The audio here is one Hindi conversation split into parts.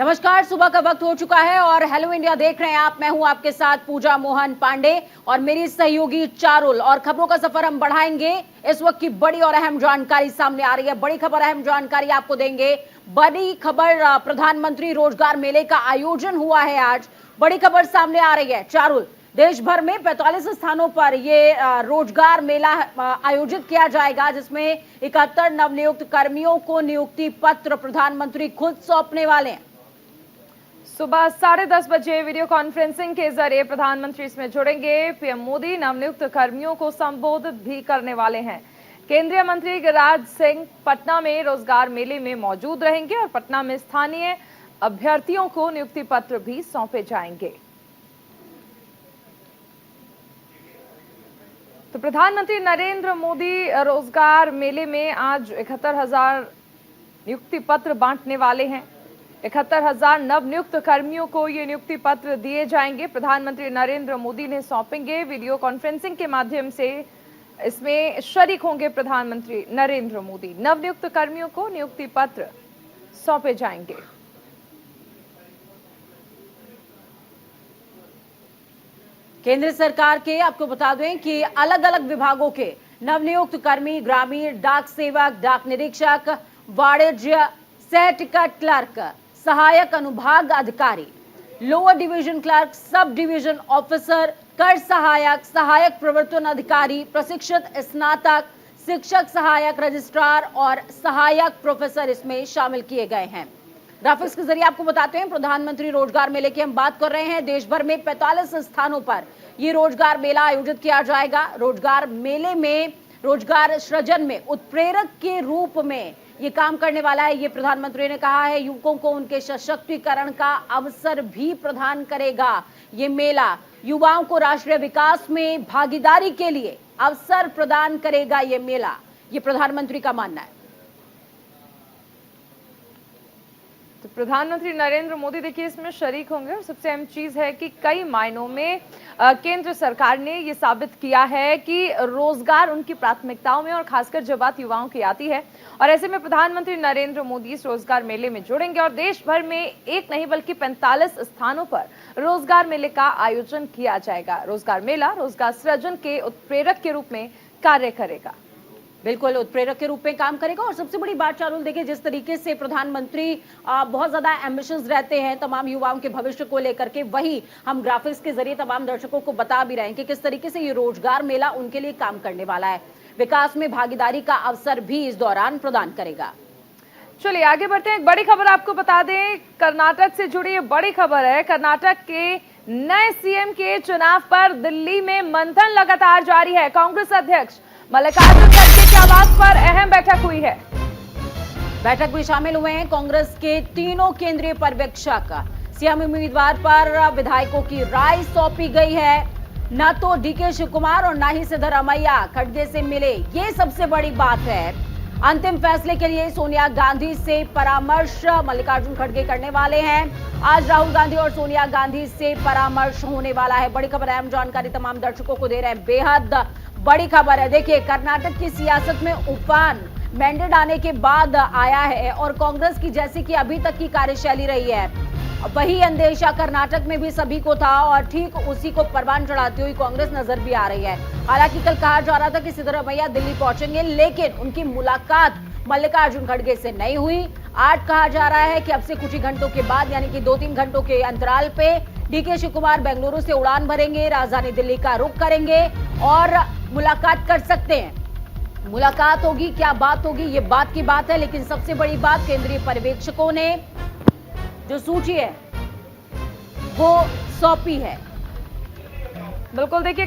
नमस्कार, सुबह का वक्त हो चुका है और हेलो इंडिया देख रहे हैं आप। मैं हूं आपके साथ पूजा मोहन पांडे और मेरी सहयोगी चारुल। और खबरों का सफर हम बढ़ाएंगे। इस वक्त की बड़ी और अहम जानकारी सामने आ रही है। बड़ी खबर, अहम जानकारी आपको देंगे। बड़ी खबर, प्रधानमंत्री रोजगार मेले का आयोजन हुआ है आज। बड़ी खबर सामने आ रही है चारुल। देश भर में 45 स्थानों पर ये रोजगार मेला आयोजित किया जाएगा, जिसमें 71 नवनियुक्त कर्मियों को नियुक्ति पत्र प्रधानमंत्री खुद सौंपने वाले हैं। सुबह 10:30 बजे वीडियो कॉन्फ्रेंसिंग के जरिए प्रधानमंत्री इसमें जुड़ेंगे। पीएम मोदी नवनियुक्त कर्मियों को संबोधित भी करने वाले हैं। केंद्रीय मंत्री गिरिराज सिंह पटना में रोजगार मेले में मौजूद रहेंगे और पटना में स्थानीय अभ्यर्थियों को नियुक्ति पत्र भी सौंपे जाएंगे। तो प्रधानमंत्री नरेंद्र मोदी रोजगार मेले में आज 71,000 नियुक्ति पत्र बांटने वाले हैं। 71,000 नवनियुक्त कर्मियों को ये नियुक्ति पत्र दिए जाएंगे। प्रधानमंत्री नरेंद्र मोदी ने सौंपेंगे। वीडियो कॉन्फ्रेंसिंग के माध्यम से इसमें शरीक होंगे प्रधानमंत्री नरेंद्र मोदी। नवनियुक्त कर्मियों को नियुक्ति पत्र सौंपे जाएंगे। केंद्र सरकार के आपको बता दें कि अलग अलग विभागों के नवनियुक्त कर्मी ग्रामीण डाक सेवक, डाक निरीक्षक, वाणिज्य सह टिकट क्लर्क, सहायक अनुभाग अधिकारी, lower division clerk, sub division officer, कर सहायक, सहायक प्रवर्तन अधिकारी, प्रशिक्षित स्नातक, शिक्षक सहायक, रजिस्ट्रार और सहायक प्रोफेसर इसमें शामिल किए गए हैं। ग्राफिक्स के जरिए आपको बताते हैं प्रधानमंत्री रोजगार मेले की हम बात कर रहे हैं। देश भर में 45 स्थानों पर ये रोजगार मेला आयोजित किया जाएगा। रोजगार मेले में रोजगार सृजन में उत्प्रेरक के रूप में ये काम करने वाला है। ये प्रधानमंत्री ने कहा है युवकों को उनके सशक्तिकरण का अवसर भी प्रदान करेगा। ये मेला युवाओं को राष्ट्रीय विकास में भागीदारी के लिए अवसर प्रदान करेगा। ये मेला, ये प्रधानमंत्री का मानना है। तो प्रधानमंत्री नरेंद्र मोदी देखिए इसमें शरीक होंगे और सबसे अहम चीज है कि कई मायनों में केंद्र सरकार ने ये साबित किया है कि रोजगार उनकी प्राथमिकताओं में और खासकर जब बात युवाओं की आती है। और ऐसे में प्रधानमंत्री नरेंद्र मोदी इस रोजगार मेले में जुड़ेंगे और देश भर में एक नहीं बल्कि 45 स्थानों पर रोजगार मेले का आयोजन किया जाएगा। रोजगार मेला रोजगार सृजन के उत्प्रेरक के रूप में कार्य करेगा। बिल्कुल उत्प्रेरक के रूप में काम करेगा। और सबसे बड़ी बात चारुल देखिए, जिस तरीके से प्रधानमंत्री बहुत ज्यादा एम्बिशंस रहते हैं तमाम युवाओं के भविष्य को लेकर के, वही हम ग्राफिक्स के जरिए तमाम दर्शकों को बता भी रहे हैं कि किस तरीके से ये रोजगार मेला उनके लिए काम करने वाला है। विकास में भागीदारी का अवसर भी इस दौरान प्रदान करेगा। चलिए आगे बढ़ते हैं। एक बड़ी खबर आपको बता दें, कर्नाटक से जुड़ी बड़ी खबर है। कर्नाटक के नए सीएम के चुनाव पर दिल्ली में मंथन लगातार जारी है। कांग्रेस अध्यक्ष मल्लिकार्जुन खड़गे के आवास पर अहम बैठक हुई है। बैठक में शामिल हुए हैं कांग्रेस के तीनों केंद्रीय पर्यवेक्षक। सीएम उम्मीदवार पर विधायकों की राय सौंपी गई है। न तो डीके शिव कुमार और न ही सिद्धरमैया खड़गे से मिले, ये सबसे बड़ी बात है। अंतिम फैसले के लिए सोनिया गांधी से परामर्श मल्लिकार्जुन खड़गे करने वाले हैं। आज राहुल गांधी और सोनिया गांधी से परामर्श होने वाला है। बड़ी खबर, अहम जानकारी तमाम दर्शकों को दे रहे हैं। बेहद बड़ी खबर है। देखिए, कर्नाटक की सियासत में उफान मैंडेट आने के बाद आया है और कांग्रेस की जैसी कि अभी तक की कार्यशैली रही है, वही अंदेशा कर्नाटक में भी सभी को था और ठीक उसी को परवान चढ़ाती हुई कांग्रेस नजर भी आ रही है। हालांकि कल कहा जा रहा था कि सिद्धरमैया दिल्ली पहुंचेंगे, लेकिन उनकी मुलाकात मल्लिकार्जुन खड़गे से नहीं हुई। आज कहा जा रहा है कि अब से कुछ ही घंटों के बाद, यानी कि 2-3 घंटों के अंतराल पे डीके शिव कुमार बेंगलुरु से उड़ान भरेंगे, राजधानी दिल्ली का रुख करेंगे और मुलाकात कर सकते हैं। मुलाकात होगी, क्या बात होगी, ये बात की बात है। लेकिन सबसे बड़ी बात, केंद्रीय पर्यवेक्षकों ने जो सूची है वो सौंपी है। बिल्कुल देखिए,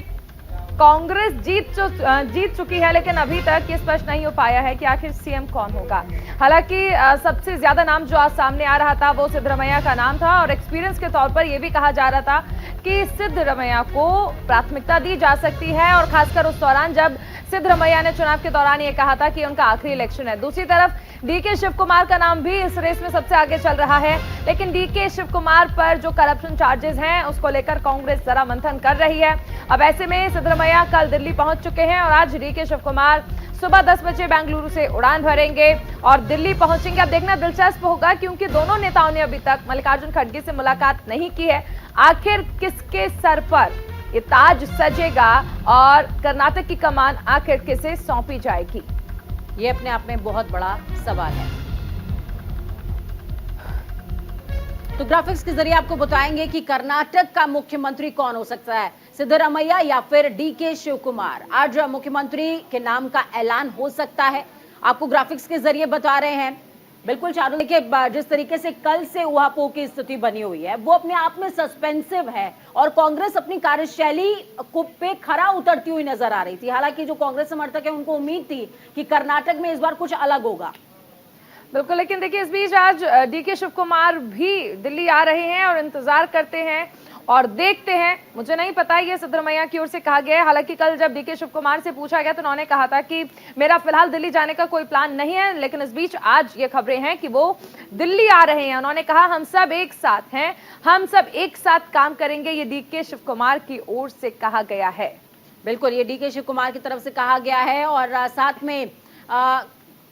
कांग्रेस जीत चुकी है, लेकिन अभी तक ये स्पष्ट नहीं हो पाया है कि आखिर सीएम कौन होगा। हालांकि सबसे ज्यादा नाम जो आज सामने आ रहा था वो सिद्धरमैया का नाम था और एक्सपीरियंस के तौर पर यह भी कहा जा रहा था कि सिद्धरमैया को प्राथमिकता दी जा सकती है और खासकर उस दौरान जब सिद्धरमैया ने चुनाव के दौरान ये कहा था कि उनका आखिरी इलेक्शन है। दूसरी तरफ डीके शिव कुमार का नाम भी इस रेस में सबसे आगे चल रहा है, लेकिन डीके शिव कुमार पर जो करप्शन चार्जेस हैं उसको लेकर कांग्रेस जरा मंथन कर रही है। अब ऐसे में सिद्धरमैया कल दिल्ली पहुंच चुके हैं और आज डीके शिव कुमार सुबह 10 बजे बेंगलुरु से उड़ान भरेंगे और दिल्ली पहुंचेंगे। अब देखना दिलचस्प होगा क्योंकि दोनों नेताओं ने अभी तक मल्लिकार्जुन खड़गे से मुलाकात नहीं की है। आखिर किसके सर पर ये ताज सजेगा और कर्नाटक की कमान आखिर किसे सौंपी जाएगी, ये अपने आप में बहुत बड़ा सवाल है। तो ग्राफिक्स के जरिए आपको बताएंगे कि कर्नाटक का मुख्यमंत्री कौन हो सकता है, सिद्धरामैया या फिर डीके शिव कुमार। आज मुख्यमंत्री के नाम का ऐलान हो सकता है, आपको ग्राफिक्स के जरिए बता रहे हैं। बिल्कुल चारों के जिस तरीके से कल से उहापोह की स्थिति बनी हुई है वो अपने आप में सस्पेंसिव है और कांग्रेस अपनी कार्यशैली को पे खरा उतरती हुई नजर आ रही थी। हालांकि जो कांग्रेस समर्थक है उनको उम्मीद थी कि कर्नाटक में इस बार कुछ अलग होगा। बिल्कुल, लेकिन देखिए इस बीच आज डीके शिव कुमार भी दिल्ली आ रहे हैं और इंतजार करते हैं और देखते हैं। मुझे नहीं पता ये सिद्धरामैया की ओर से कहा गया है। हालांकि कल जब डीके शिव कुमार से पूछा गया तो उन्होंने कहा था कि मेरा फिलहाल दिल्ली जाने का कोई प्लान नहीं है, लेकिन इस बीच आज ये खबरें हैं कि वो दिल्ली आ रहे हैं। उन्होंने कहा हम सब एक साथ हैं, हम सब एक साथ काम करेंगे, ये डीके शिव कुमार की ओर से कहा गया है। बिल्कुल, ये डीके शिव कुमार की तरफ से कहा गया है और साथ में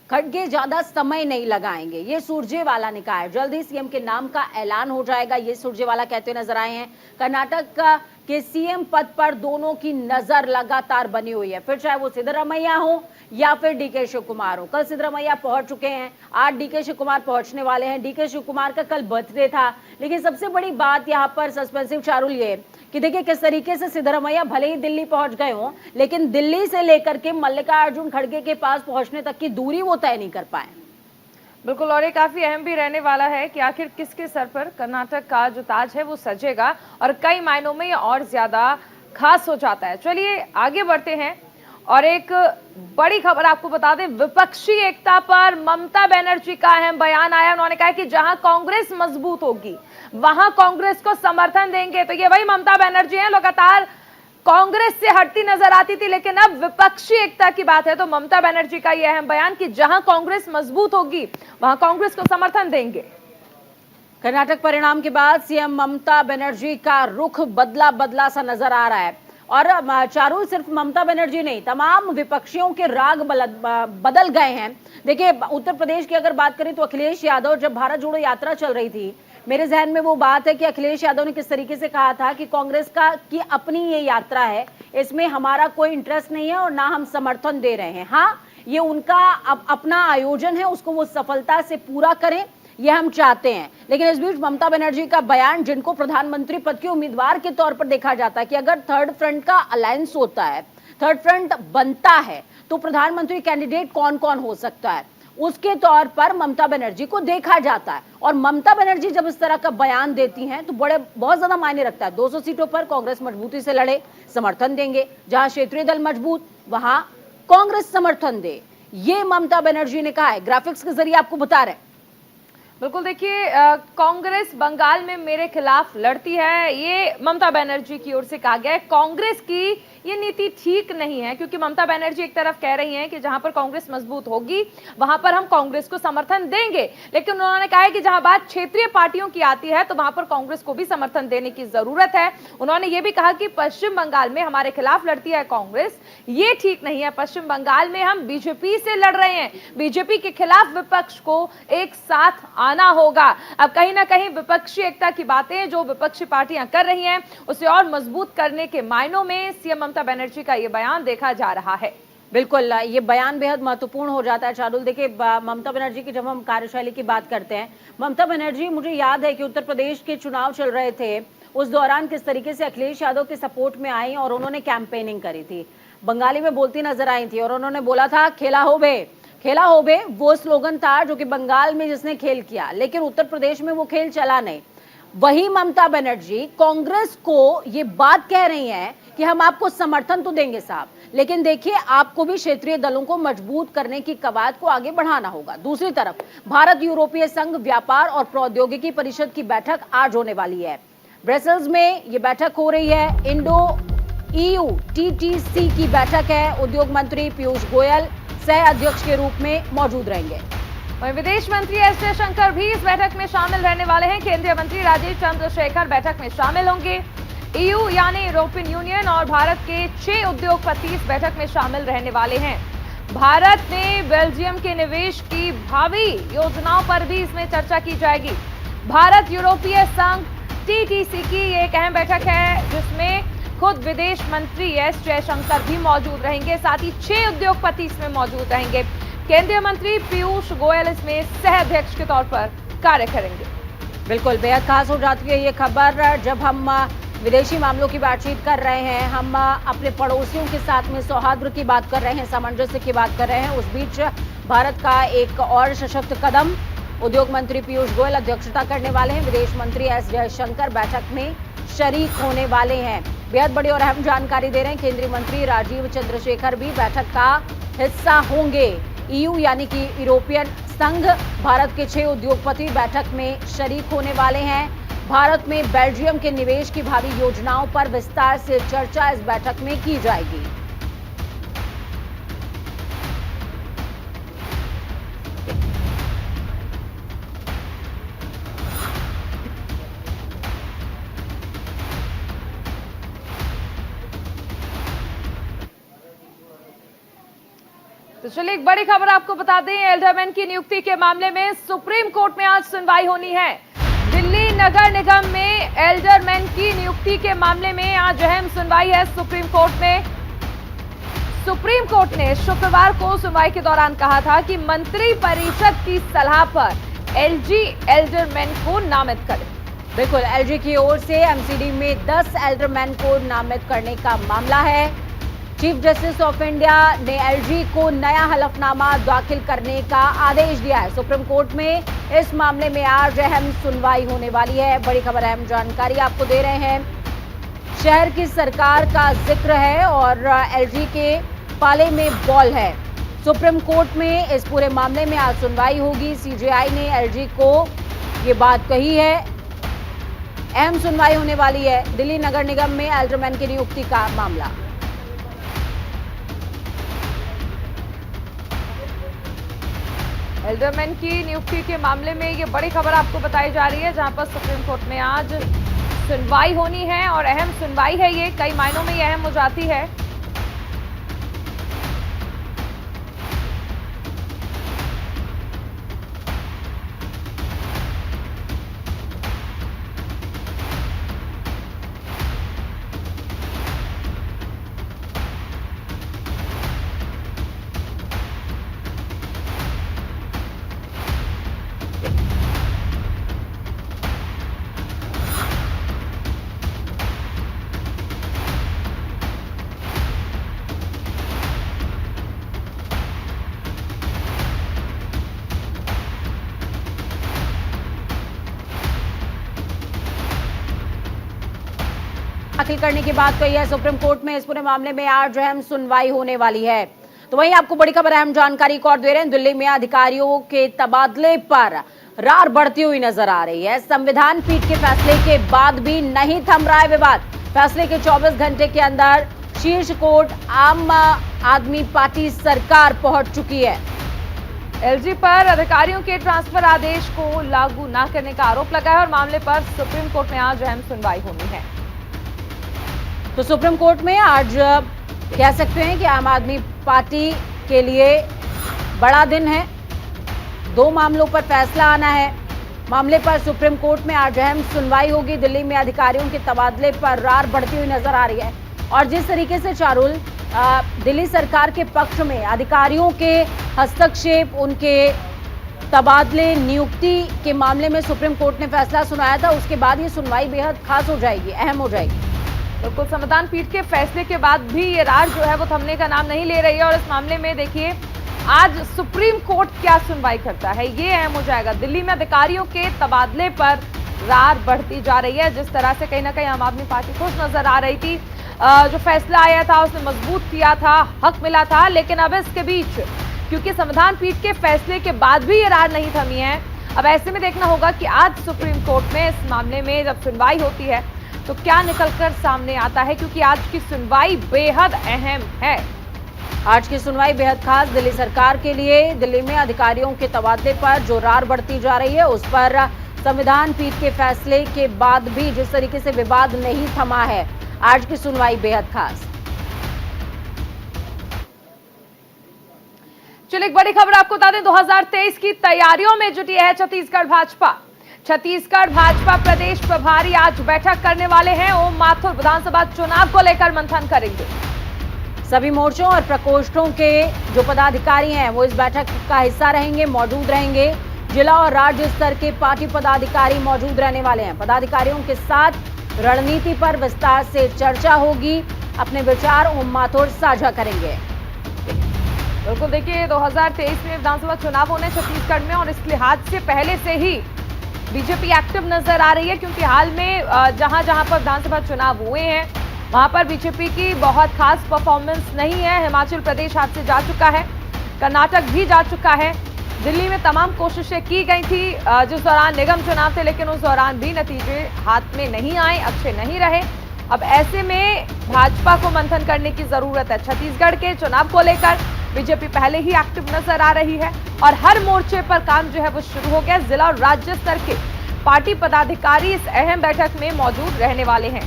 खड़गे ज्यादा समय नहीं लगाएंगे। ये सुरजेवाला ने कहा है जल्द ही सीएम के नाम का ऐलान हो जाएगा, ये सुरजेवाला कहते हुए नजर आए हैं। कर्नाटक के सीएम पद पर दोनों की नजर लगातार बनी हुई है, फिर चाहे वो सिद्धरामैया हो या फिर डीके शिव कुमार हो। कल सिद्धरामैया पहुंच चुके हैं, आज डीके शिव कुमार पहुंचने वाले हैं। डीके शिव कुमार का कल बर्थडे था, लेकिन सबसे बड़ी बात यहाँ पर सस्पेंसिव चारुल ये कि देखिए किस तरीके से सिद्धरामैया भले ही दिल्ली पहुंच गए हों, लेकिन दिल्ली से लेकर के मल्लिकार्जुन खड़गे के पास पहुंचने तक की दूरी वो तय नहीं कर पाए। बिल्कुल, और ये काफी अहम भी रहने वाला है कि आखिर किसके सर पर कर्नाटक का जो ताज है वो सजेगा और कई मायनों में ये और ज्यादा खास हो जाता है। चलिए आगे बढ़ते हैं और एक बड़ी खबर आपको बता दें, विपक्षी एकता पर ममता बनर्जी का अहम बयान आया। उन्होंने कहा कि जहां कांग्रेस मजबूत होगी वहां कांग्रेस को समर्थन देंगे। तो ये वही ममता बनर्जी हैं, लगातार कांग्रेस से हटती नजर आती थी, लेकिन अब विपक्षी एकता की बात है तो ममता बनर्जी का यह अहम बयान कि जहां कांग्रेस मजबूत होगी वहां कांग्रेस को समर्थन देंगे। कर्नाटक परिणाम के बाद सीएम ममता बनर्जी का रुख बदला सा नजर आ रहा है और चारों सिर्फ ममता बनर्जी नहीं, तमाम विपक्षियों के राग बदल गए हैं। देखिए उत्तर प्रदेश की अगर बात करें तो अखिलेश यादव जब भारत जोड़ो यात्रा चल रही थी, मेरे जहन में वो बात है कि अखिलेश यादव ने किस तरीके से कहा था कि कांग्रेस की अपनी ये यात्रा है, इसमें हमारा कोई इंटरेस्ट नहीं है और ना हम समर्थन दे रहे हैं। हाँ, ये उनका अपना आयोजन है, उसको वो सफलता से पूरा करें, ये हम चाहते हैं। लेकिन इस बीच ममता बनर्जी का बयान, जिनको प्रधानमंत्री पद के उम्मीदवार के तौर पर देखा जाता है कि अगर थर्ड फ्रंट का अलायंस होता है, थर्ड फ्रंट बनता है तो प्रधानमंत्री कैंडिडेट कौन कौन हो सकता है, उसके तौर पर ममता बनर्जी को देखा जाता है। और ममता बनर्जी जब इस तरह का बयान देती हैं तो बहुत ज्यादा मायने रखता है। 200 सीटों पर कांग्रेस मजबूती से लड़े, समर्थन देंगे, जहां क्षेत्रीय दल मजबूत वहां कांग्रेस समर्थन दे, ये ममता बनर्जी ने कहा है। ग्राफिक्स के जरिए आपको बता रहे हैं। बिल्कुल, देखिए कांग्रेस बंगाल में मेरे खिलाफ लड़ती है, ये ममता बनर्जी की ओर से कहा गया है। कांग्रेस की ये नीति ठीक नहीं है क्योंकि ममता बनर्जी एक तरफ कह रही हैं कि जहां पर कांग्रेस मजबूत होगी वहां पर हम कांग्रेस को समर्थन देंगे, लेकिन उन्होंने कहा है कि जहां बात क्षेत्रीय पार्टियों की आती है तो वहां पर कांग्रेस को भी समर्थन देने की जरूरत है। उन्होंने ये भी कहा कि पश्चिम बंगाल में हमारे खिलाफ लड़ती है कांग्रेस, ये ठीक नहीं है। पश्चिम बंगाल में हम बीजेपी से लड़ रहे हैं, बीजेपी के खिलाफ विपक्ष को एक साथ आना होगा। अब कहीं ना कहीं विपक्षी एकता की बातें जो विपक्षी पार्टियां कर रही हैं उसे और मजबूत करने के मायनों में सीएम ममता बनर्जी का यह बयान देखा जा रहा है। बिल्कुल, ये बयान बेहद महत्वपूर्ण हो जाता है चारुल। देखिए ममता बनर्जी की जब हम कार्यशैली की बात करते हैं, ममता बनर्जी, मुझे याद है कि उत्तर प्रदेश के चुनाव चल रहे थे, उस दौरान किस तरीके से अखिलेश यादव के सपोर्ट में आई और उन्होंने कैंपेनिंग करी थी, बंगाली में बोलती नजर आई थी और उन्होंने बोला था खेला हो बे, वो स्लोगन था जो कि बंगाल में जिसने खेल किया, लेकिन उत्तर प्रदेश में वो खेल चला नहीं। वही ममता बनर्जी कांग्रेस को ये बात कह रही हैं कि हम आपको समर्थन तो देंगे साहब, लेकिन देखिए आपको भी क्षेत्रीय दलों को मजबूत करने की कवायद को आगे बढ़ाना होगा। दूसरी तरफ भारत यूरोपीय संघ व्यापार और प्रौद्योगिकी परिषद की बैठक आज होने वाली है, ब्रसेल्स में ये बैठक हो रही है। इंडो EU TTC की बैठक है, उद्योग मंत्री पीयूष गोयल सह अध्यक्ष के रूप में मौजूद रहेंगे। वहीं विदेश मंत्री एस जयशंकर भी इस बैठक में शामिल रहने वाले हैं। केंद्रीय मंत्री राजीव चंद्रशेखर बैठक में शामिल होंगे। EU यानी यूरोपियन यूनियन और भारत के 6 उद्योगपति इस बैठक में शामिल रहने वाले हैं। भारत में बेल्जियम के निवेश की भावी योजनाओं पर भी इसमें चर्चा की जाएगी। भारत यूरोपीय संघ टीटीसी की ये एक अहम बैठक है जिसमें खुद विदेश मंत्री एस जयशंकर भी मौजूद रहेंगे। साथ ही 6 उद्योगपति इसमें मौजूद रहेंगे। केंद्रीय मंत्री पीयूष गोयल इसमें सह अध्यक्ष के तौर पर कार्य करेंगे। बिल्कुल बेहद खास हो जाती है ये खबर जब हम विदेशी मामलों की बातचीत कर रहे हैं, हम अपने पड़ोसियों के साथ में सौहार्द की बात कर रहे हैं, सामंजस्य की बात कर रहे हैं। उस बीच भारत का एक और सशक्त कदम, उद्योग मंत्री पीयूष गोयल अध्यक्षता करने वाले हैं, विदेश मंत्री एस जयशंकर बैठक में शरीक होने वाले हैं। बेहद बड़ी और अहम जानकारी दे रहे हैं। केंद्रीय मंत्री राजीव चंद्रशेखर भी बैठक का हिस्सा होंगे। ईयू यानी कि यूरोपियन संघ, भारत के 6 उद्योगपति बैठक में शरीक होने वाले हैं। भारत में बेल्जियम के निवेश की भावी योजनाओं पर विस्तार से चर्चा इस बैठक में की जाएगी। तो चलिए एक बड़ी खबर आपको बता दें, एल्डरमैन की नियुक्ति के मामले में सुप्रीम कोर्ट में आज सुनवाई होनी है। दिल्ली नगर निगम में एल्डरमैन की नियुक्ति के मामले में आज अहम सुनवाई है सुप्रीम कोर्ट में। सुप्रीम कोर्ट ने शुक्रवार को सुनवाई के दौरान कहा था कि मंत्री परिषद की सलाह पर एलजी एल्डरमैन को नामित करे। बिल्कुल, एलजी की ओर से एमसीडी में 10 एल्डरमैन को नामित करने का मामला है। चीफ जस्टिस ऑफ इंडिया ने एलजी को नया हलफनामा दाखिल करने का आदेश दिया है। सुप्रीम कोर्ट में इस मामले में आज अहम सुनवाई होने वाली है। बड़ी खबर, अहम जानकारी आपको दे रहे हैं। शहर की सरकार का जिक्र है और एलजी के पाले में बॉल है। सुप्रीम कोर्ट में इस पूरे मामले में आज सुनवाई होगी। सीजेआई ने एलजी को ये बात कही है। अहम सुनवाई होने वाली है दिल्ली नगर निगम में एल्डरमैन की नियुक्ति का मामला। एल्डरमैन की नियुक्ति के मामले में ये बड़ी खबर आपको बताई जा रही है, जहां पर सुप्रीम कोर्ट में आज सुनवाई होनी है और अहम सुनवाई है ये, कई मायनों में ये अहम हो जाती है। दाखिल करने की बात कही है सुप्रीम कोर्ट में। इस पूरे मामले में आज अहम सुनवाई होने वाली है। तो वहीं आपको बड़ी खबर, अहम जानकारी को और दे रहे हैं। दिल्ली में अधिकारियों के तबादले पर रार बढ़ती हुई नजर आ रही है। संविधान पीठ के फैसले के बाद भी नहीं थम रहा है विवाद। फैसले के 24 घंटे के अंदर शीर्ष कोर्ट आम आदमी पार्टी सरकार पहुंच चुकी है। एलजी पर अधिकारियों के ट्रांसफर आदेश को लागू न करने का आरोप लगा है और मामले पर सुप्रीम कोर्ट में आज अहम सुनवाई होनी है। तो सुप्रीम कोर्ट में आज कह सकते हैं कि आम आदमी पार्टी के लिए बड़ा दिन है। 2 मामलों पर फैसला आना है। मामले पर सुप्रीम कोर्ट में आज अहम सुनवाई होगी। दिल्ली में अधिकारियों के तबादले पर रार बढ़ती हुई नजर आ रही है और जिस तरीके से चारुल दिल्ली सरकार के पक्ष में अधिकारियों के हस्तक्षेप, उनके तबादले, नियुक्ति के मामले में सुप्रीम कोर्ट ने फैसला सुनाया था, उसके बाद ये सुनवाई बेहद खास हो जाएगी, अहम हो जाएगी। बिल्कुल, संविधान पीठ के फैसले के बाद भी ये रार जो है वो थमने का नाम नहीं ले रही है और इस मामले में देखिए आज सुप्रीम कोर्ट क्या सुनवाई करता है ये अहम हो जाएगा। दिल्ली में अधिकारियों के तबादले पर रार बढ़ती जा रही है। जिस तरह से कहीं ना कहीं आम आदमी पार्टी खुश नजर आ रही थी, जो फैसला आया था उसने मजबूत किया था, हक मिला था, लेकिन अब इसके बीच क्योंकि संविधान पीठ के फैसले के बाद भी ये रार नहीं थमी है, अब ऐसे में देखना होगा कि आज सुप्रीम कोर्ट में इस मामले में जब सुनवाई होती है तो क्या निकलकर सामने आता है, क्योंकि आज की सुनवाई बेहद अहम है। आज की सुनवाई बेहद खास दिल्ली सरकार के लिए। दिल्ली में अधिकारियों के तबादले पर जो रार बढ़ती जा रही है उस पर संविधान पीठ के फैसले के बाद भी जिस तरीके से विवाद नहीं थमा है, आज की सुनवाई बेहद खास। चलिए एक बड़ी खबर आपको बता दें, 2023 की तैयारियों में जुटी है छत्तीसगढ़ भाजपा। छत्तीसगढ़ भाजपा प्रदेश प्रभारी आज बैठक करने वाले हैं। ओम माथुर विधानसभा चुनाव को लेकर मंथन करेंगे। सभी मोर्चों और प्रकोष्ठों के जो पदाधिकारी हैं वो इस बैठक का हिस्सा रहेंगे, मौजूद रहेंगे। जिला और राज्य स्तर के पार्टी पदाधिकारी मौजूद रहने वाले हैं। पदाधिकारियों के साथ रणनीति पर विस्तार से चर्चा होगी। अपने विचार ओम माथुर साझा करेंगे। बिल्कुल, देखिए 2023 में विधानसभा चुनाव होने छत्तीसगढ़ में, और इस लिहाज से पहले से ही बीजेपी एक्टिव नजर आ रही है, क्योंकि हाल में जहां जहां पर विधानसभा चुनाव हुए हैं वहां पर बीजेपी की बहुत खास परफॉर्मेंस नहीं है। हिमाचल प्रदेश हाथ से जा चुका है, कर्नाटक भी जा चुका है, दिल्ली में तमाम कोशिशें की गई थी जिस दौरान निगम चुनाव थे, लेकिन उस दौरान भी नतीजे हाथ में नहीं आए, अच्छे नहीं रहे। अब ऐसे में भाजपा को मंथन करने की जरूरत है। छत्तीसगढ़ के चुनाव को लेकर बीजेपी पहले ही एक्टिव नजर आ रही है और हर मोर्चे पर काम जो है वो शुरू हो गया। जिला और राज्य स्तर के पार्टी पदाधिकारी इस अहम बैठक में मौजूद रहने वाले हैं।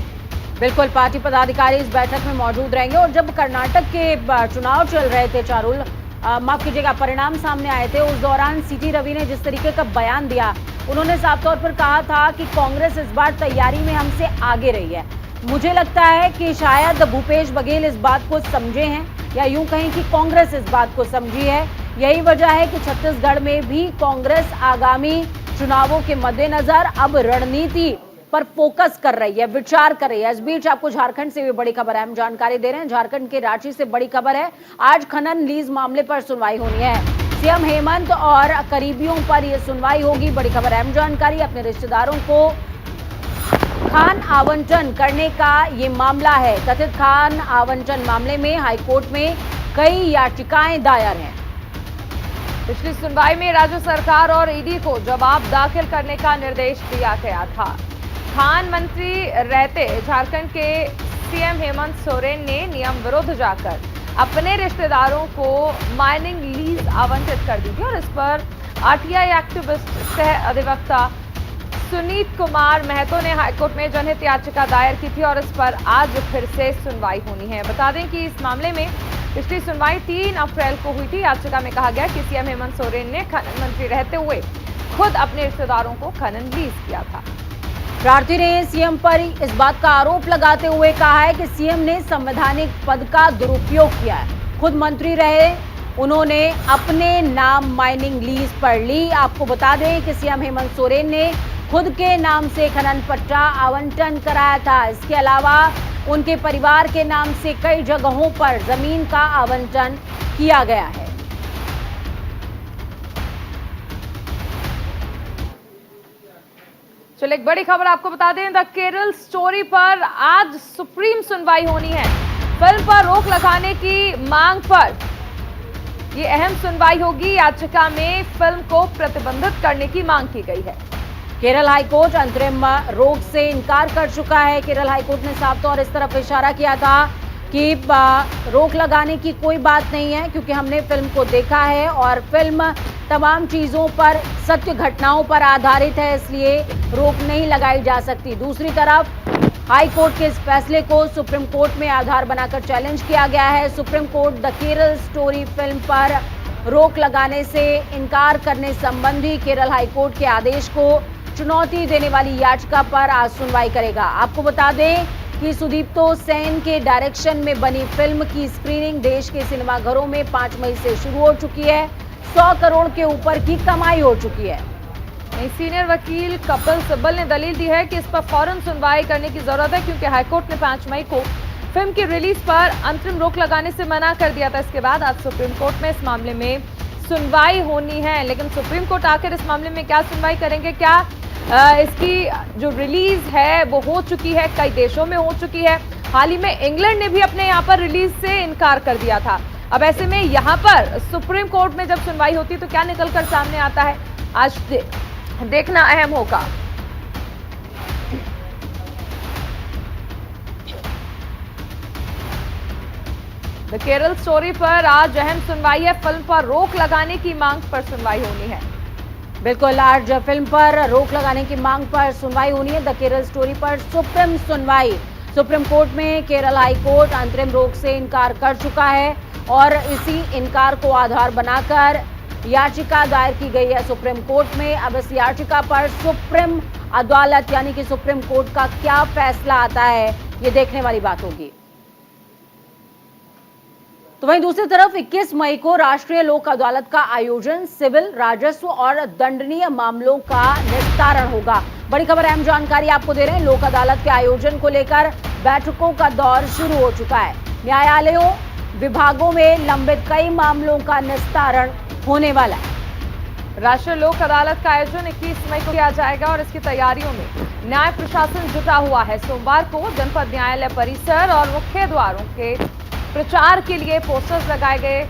बिल्कुल, पार्टी पदाधिकारी इस बैठक में मौजूद रहेंगे। और जब कर्नाटक के चुनाव चल रहे थे चारुल, माफ कीजिएगा, परिणाम सामने आए थे, उस दौरान सीटी रवि ने जिस तरीके का बयान दिया, उन्होंने साफ तौर पर कहा था कि कांग्रेस इस बार तैयारी में हमसे आगे रही है। मुझे लगता है कि शायद भूपेश बघेल इस बात को समझे हैं, या यूं कहें कि कांग्रेस इस बात को समझी है। यही वजह है कि छत्तीसगढ़ में भी कांग्रेस आगामी चुनावों के मद्देनजर अब रणनीति पर फोकस कर रही है, विचार कर रही है। इस बीच आपको झारखंड से भी बड़ी खबर है, हम जानकारी दे रहे हैं। झारखंड के रांची से बड़ी खबर है, आज खनन लीज मामले पर सुनवाई होनी है। सीएम हेमंत और करीबियों पर यह सुनवाई होगी। बड़ी खबर है, हम जानकारी। अपने रिश्तेदारों को खान आवंटन करने का ये मामला है। कथित खान आवंटन मामले में हाईकोर्ट में कई याचिकाएं दायर हैं। पिछली सुनवाई में राज्य सरकार और ईडी को जवाब दाखिल करने का निर्देश दिया गया था। खान मंत्री रहते झारखंड के सीएम हेमंत सोरेन ने नियम विरुद्ध जाकर अपने रिश्तेदारों को माइनिंग लीज आवंटित कर दी थी, और इस पर आरटीआई एक्टिविस्ट सह अधिवक्ता सुनीत कुमार महतो ने हाईकोर्ट में जनहित याचिका दायर की थी, और इस पर आज फिर से सुनवाई होनी है। बता दें कि इस मामले में पिछली सुनवाई 3 अप्रैल को हुई थी। याचिका में कहा गया कि सीएम हेमंत सोरेन ने खनन मंत्री रहते हुए खुद अपने रिश्तेदारों को खनन लीज किया था। प्रार्थी ने सीएम पर इस बात का आरोप लगाते हुए कहा है कि सीएम ने संवैधानिक पद का दुरुपयोग किया है। खुद मंत्री रहे, उन्होंने अपने नाम माइनिंग लीज पर ली। आपको बता दें कि सीएम हेमंत सोरेन ने खुद के नाम से खनन पट्टा आवंटन कराया था। इसके अलावा उनके परिवार के नाम से कई जगहों पर जमीन का आवंटन किया गया है। चलिए एक बड़ी खबर आपको बता दें, द केरल स्टोरी पर आज सुप्रीम सुनवाई होनी है। फिल्म पर रोक लगाने की मांग पर यह अहम सुनवाई होगी। याचिका में फिल्म को प्रतिबंधित करने की मांग की गई है। केरल हाईकोर्ट अंतरिम रोक से इनकार कर चुका है। केरल हाईकोर्ट ने साफ तौर इस तरफ इशारा किया था कि रोक लगाने की कोई बात नहीं है, क्योंकि हमने फिल्म को देखा है और फिल्म तमाम चीजों पर, सत्य घटनाओं पर आधारित है, इसलिए रोक नहीं लगाई जा सकती। दूसरी तरफ हाईकोर्ट के इस फैसले को सुप्रीम कोर्ट में आधार बनाकर चैलेंज किया गया है। Supreme court the Kerala story film पर रोक लगाने से इनकार करने संबंधी केरल हाईकोर्ट के आदेश को चुनौती देने वाली याचिका पर आज सुनवाई करेगा। आपको बता दें कि सुदीप्तो सेन के डायरेक्शन में बनी फिल्म की स्क्रीनिंग देश के सिनेमाघरों में 5 मई से शुरू हो चुकी है। 100 करोड़ के ऊपर की कमाई हो चुकी है। सीनियर वकील कपिल सिब्बल ने दलील दी है कि इस पर फौरन सुनवाई करने की जरूरत है, क्योंकि हाईकोर्ट ने 5 मई को फिल्म की रिलीज पर अंतरिम रोक लगाने से मना कर दिया था। इसके बाद आज सुप्रीम कोर्ट में इस मामले में सुनवाई होनी है। लेकिन सुप्रीम कोर्ट आखिर इस मामले में क्या सुनवाई करेंगे? क्या इसकी जो रिलीज है वो हो चुकी है, कई देशों में हो चुकी है। हाल ही में इंग्लैंड ने भी अपने यहाँ पर रिलीज से इनकार कर दिया था। अब ऐसे में यहाँ पर सुप्रीम कोर्ट में जब सुनवाई होती तो क्या निकलकर सामने आता है, आज देखना अहम होगा। द केरल स्टोरी पर आज अहम सुनवाई है। फिल्म पर रोक लगाने की मांग पर सुनवाई होनी है। बिल्कुल, आज फिल्म पर रोक लगाने की मांग पर सुनवाई होनी है। द केरल स्टोरी पर सुप्रीम सुनवाई सुप्रीम कोर्ट में केरल हाई कोर्ट अंतरिम रोक से इनकार कर चुका है और इसी इनकार को आधार बनाकर याचिका दायर की गई है सुप्रीम कोर्ट में। अब इस याचिका पर सुप्रीम अदालत यानी कि सुप्रीम कोर्ट का क्या फैसला आता है, ये देखने वाली बात होगी। तो वहीं दूसरी तरफ 21 मई को राष्ट्रीय लोक अदालत का आयोजन सिविल, राजस्व और दंडनीय मामलों का निस्तारण होगा। बड़ी खबर, अहम जानकारी आपको दे रहे हैं। लोक अदालत के आयोजन को लेकर बैठकों का दौर शुरू हो चुका है। न्यायालयों, विभागों में लंबित कई मामलों का निस्तारण होने वाला है। राष्ट्रीय लोक अदालत का आयोजन 21 मई को किया जाएगा और इसकी तैयारियों में न्याय प्रशासन जुटा हुआ है। सोमवार को जनपद न्यायालय परिसर और मुख्य द्वारों के प्रचार के लिए पोस्टर्स लगाए गए।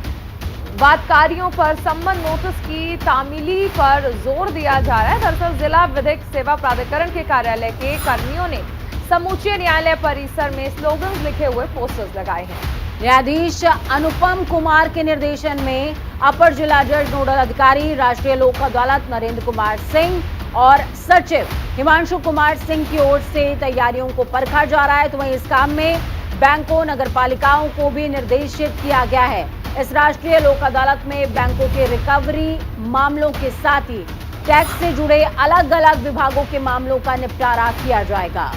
वादकारियों पर सम्मन नोटिस की तामीली पर जोर दिया जा रहा है। दरअसल जिला विधिक सेवा प्राधिकरण के कार्यालय के कर्मियों ने समूचे न्यायालय परिसर में स्लोगन्स लिखे हुए पोस्टर्स लगाए हैं। न्यायाधीश अनुपम कुमार के निर्देशन में अपर जिला जज नोडल अधिकारी राष्ट्रीय लोक अदालत नरेंद्र कुमार सिंह और सचिव हिमांशु कुमार सिंह की ओर से तैयारियों को परखा जा रहा है। तो वहीं इस काम में बैंकों, नगरपालिकाओं को भी निर्देशित किया गया है। इस राष्ट्रीय लोक अदालत में बैंकों के रिकवरी मामलों के साथ ही टैक्स से जुड़े अलग अलग विभागों के मामलों का निपटारा किया जाएगा।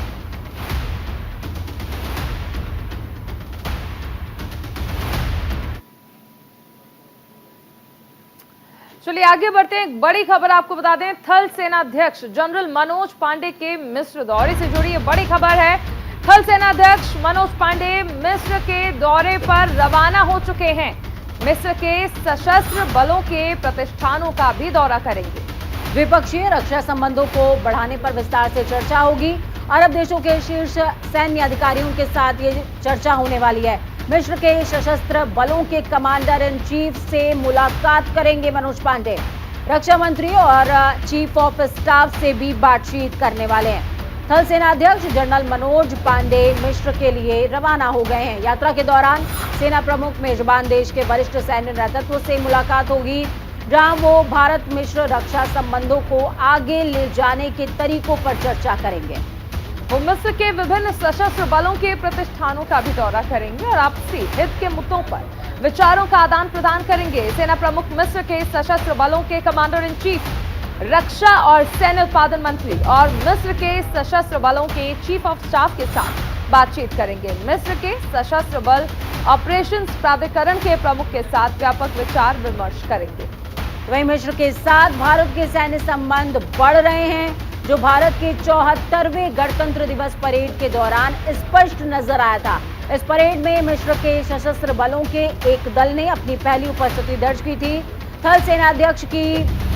चलिए आगे बढ़ते हैं। एक बड़ी खबर आपको बता दें, थल सेनाध्यक्ष जनरल मनोज पांडे के मिस्र दौरे से जुड़ी ये बड़ी खबर है। थल सेनाध्यक्ष मनोज पांडे मिस्र के दौरे पर रवाना हो चुके हैं। मिस्र के सशस्त्र बलों के प्रतिष्ठानों का भी दौरा करेंगे। द्विपक्षीय रक्षा संबंधों को बढ़ाने पर विस्तार से चर्चा होगी। अरब देशों के शीर्ष सैन्य अधिकारियों के साथ ये चर्चा होने वाली है। मिस्र के सशस्त्र बलों के कमांडर इन चीफ से मुलाकात करेंगे मनोज पांडे। रक्षा मंत्री और चीफ ऑफ स्टाफ से भी बातचीत करने वाले हैं। थल सेनाध्यक्ष जनरल मनोज पांडे मिस्र के लिए रवाना हो गए हैं। यात्रा के दौरान सेना प्रमुख मेजबान देश के वरिष्ठ सैन्य नेतृत्व से मुलाकात होगी, जहां वो भारत मिस्र रक्षा संबंधों को आगे ले जाने के तरीकों पर चर्चा करेंगे। वो मिस्र के विभिन्न सशस्त्र बलों के प्रतिष्ठानों का भी दौरा करेंगे और आपसी हित के मुद्दों पर विचारों का आदान प्रदान करेंगे। सेना प्रमुख मिस्र के सशस्त्र बलों के कमांडर इन चीफ, रक्षा और सैन्य उत्पादन मंत्री और मिस्र के सशस्त्र बलों के चीफ ऑफ स्टाफ के साथ बातचीत करेंगे। मिस्र के सशस्त्र बल ऑपरेशंस प्राधिकरण के प्रमुख के साथ व्यापक विचार विमर्श करेंगे। वहीं मिस्र के साथ भारत के सैन्य संबंध बढ़ रहे हैं, जो भारत के 74वें गणतंत्र दिवस परेड के दौरान स्पष्ट नजर आया था। इस परेड में मिस्र के सशस्त्र बलों के एक दल ने अपनी पहली उपस्थिति दर्ज की थी। थल सेनाध्यक्ष की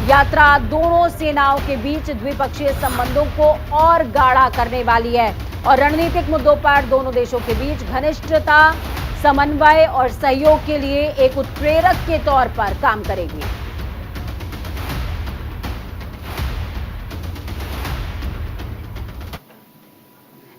यात्रा दोनों सेनाओं के बीच द्विपक्षीय संबंधों को और गाढ़ा करने वाली है और रणनीतिक मुद्दों पर दोनों देशों के बीच घनिष्ठता, समन्वय और सहयोग के लिए एक उत्प्रेरक के तौर पर काम करेगी।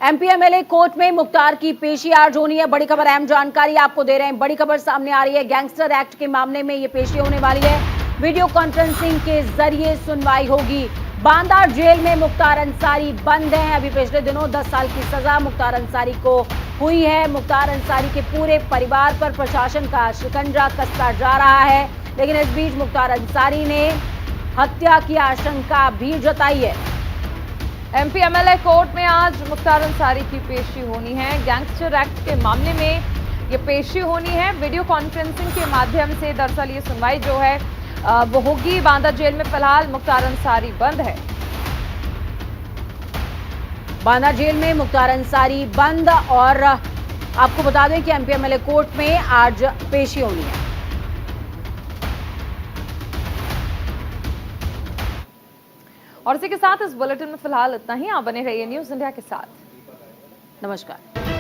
एमपी एमएलए कोर्ट में मुख्तार की पेशी आज होनी है। बड़ी खबर, अहम जानकारी आपको दे रहे हैं। बड़ी खबर सामने आ रही है, गैंगस्टर एक्ट के मामले में ये पेशी होने वाली है। वीडियो कॉन्फ्रेंसिंग के जरिए सुनवाई होगी। बांदा जेल में मुख्तार अंसारी बंद हैं। अभी पिछले दिनों 10 साल की सजा मुख्तार अंसारी को हुई है। मुख्तार अंसारी के पूरे परिवार पर प्रशासन का शिकंजा कसता जा रहा है, लेकिन इस बीच मुख्तार अंसारी ने हत्या की आशंका भी जताई है। एमपी एमएलए कोर्ट में आज मुख्तार अंसारी की पेशी होनी है। गैंगस्टर एक्ट के मामले में ये पेशी होनी है। वीडियो कॉन्फ्रेंसिंग के माध्यम से दरअसल ये सुनवाई जो है वो होगी। बांदा जेल में फिलहाल मुख्तार अंसारी बंद है। बांदा जेल में मुख्तार अंसारी बंद और आपको बता दें कि एमपी एमएलए कोर्ट में आज पेशी होनी है। और इसी के साथ इस बुलेटिन में फिलहाल इतना ही। आप बने रहिए न्यूज़ इंडिया के साथ। नमस्कार।